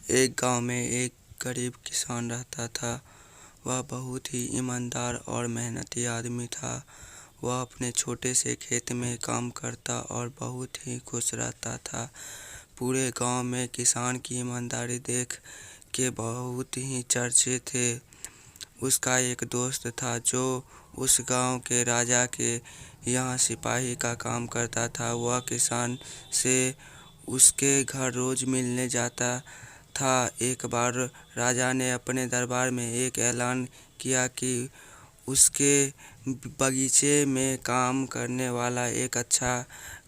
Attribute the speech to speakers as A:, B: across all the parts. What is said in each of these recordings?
A: एक गांव में एक गरीब किसान रहता था। वह बहुत ही ईमानदार और मेहनती आदमी था। वह अपने छोटे से खेत में काम करता और बहुत ही खुश रहता था। पूरे गांव में किसान की ईमानदारी देख के बहुत ही चर्चे थे। उसका एक दोस्त था जो उस गांव के राजा के यहाँ सिपाही का काम करता था। वह किसान से उसके घर रोज मिलने जाता था। एक बार राजा ने अपने दरबार में एक ऐलान किया कि उसके बगीचे में काम करने वाला एक अच्छा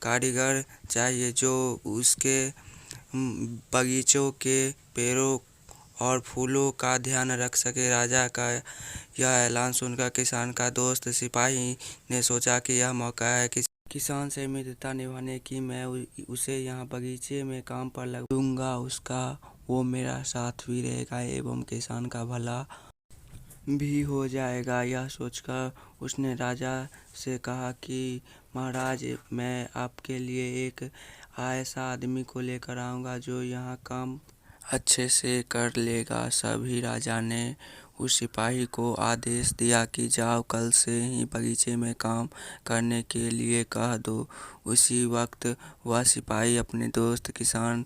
A: कारीगर चाहिए जो उसके बगीचों के पेड़ों और फूलों का ध्यान रख सके। राजा का यह ऐलान सुनकर किसान का दोस्त सिपाही ने सोचा कि यह मौका है किसान से मित्रता निभाने की। मैं उसे यहाँ बगीचे में काम पर लगा दूंगा, उसका वो मेरा साथ भी रहेगा एवं किसान का भला भी हो जाएगा। यह सोचकर उसने राजा से कहा कि महाराज, मैं आपके लिए एक ऐसा आदमी को लेकर आऊँगा जो यहाँ काम अच्छे से कर लेगा। सभी राजा ने उस सिपाही को आदेश दिया कि जाओ, कल से ही बगीचे में काम करने के लिए कह दो। उसी वक्त वह सिपाही अपने दोस्त किसान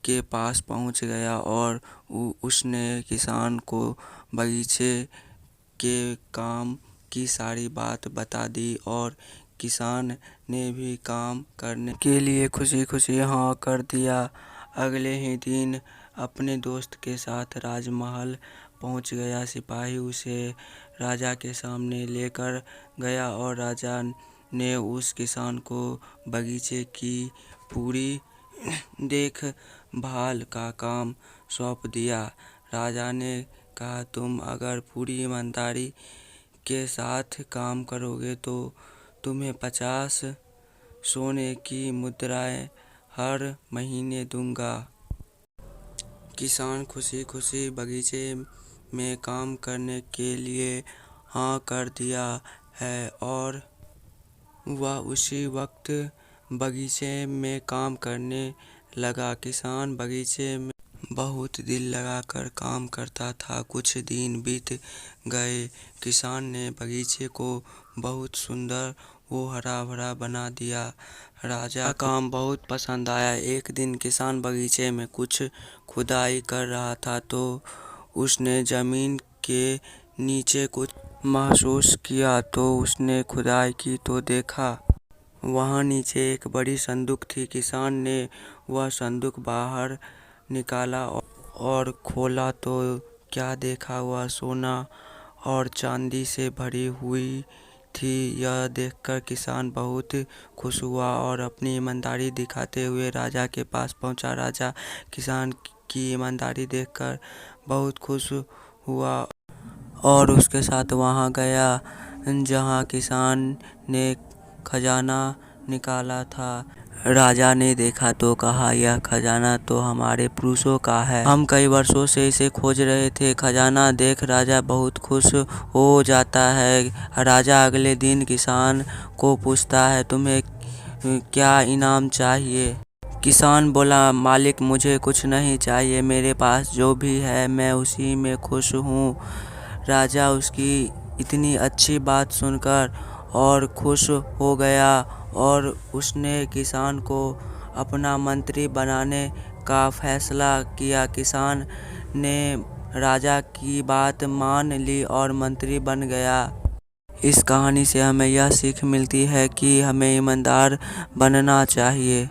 A: के पास पहुंच गया और उसने किसान को बगीचे के काम की सारी बात बता दी और किसान ने भी काम करने के लिए खुशी खुशी हाँ कर दिया। अगले ही दिन अपने दोस्त के साथ राजमहल पहुंच गया। सिपाही उसे राजा के सामने लेकर गया और राजा ने उस किसान को बगीचे की पूरी देखभाल का काम सौंप दिया। राजा ने कहा, तुम अगर पूरी ईमानदारी के साथ काम करोगे तो तुम्हें 50 सोने की मुद्राएं हर महीने दूंगा। किसान खुशी खुशी बगीचे में काम करने के लिए हाँ कर दिया है और वह उसी वक्त बगीचे में काम करने लगा। किसान बगीचे में बहुत दिल लगाकर काम करता था। कुछ दिन बीत गए। किसान ने बगीचे को बहुत सुंदर वो हरा भरा बना दिया। राजा का काम बहुत पसंद आया। एक दिन किसान बगीचे में कुछ खुदाई कर रहा था तो उसने जमीन के नीचे कुछ महसूस किया। तो उसने खुदाई की तो देखा वहाँ नीचे एक बड़ी संदूक थी। किसान ने वह संदूक बाहर निकाला और खोला तो क्या देखा, वह सोना और चांदी से भरी हुई थी। यह देखकर किसान बहुत खुश हुआ और अपनी ईमानदारी दिखाते हुए राजा के पास पहुंचा। राजा किसान की ईमानदारी देखकर बहुत खुश हुआ और उसके साथ वहां गया जहां किसान ने खजाना निकाला था। राजा ने देखा तो कहा, यह खजाना तो हमारे पुरुषों का है, हम कई वर्षों से इसे खोज रहे थे। खजाना देख राजा बहुत खुश हो जाता है। राजा अगले दिन किसान को पूछता है, तुम्हें क्या इनाम चाहिए? किसान बोला, मालिक, मुझे कुछ नहीं चाहिए, मेरे पास जो भी है मैं उसी में खुश हूँ। राजा उसकी इतनी अच्छी बात सुनकर और खुश हो गया और उसने किसान को अपना मंत्री बनाने का फैसला किया। किसान ने राजा की बात मान ली और मंत्री बन गया। इस कहानी से हमें यह सीख मिलती है कि हमें ईमानदार बनना चाहिए।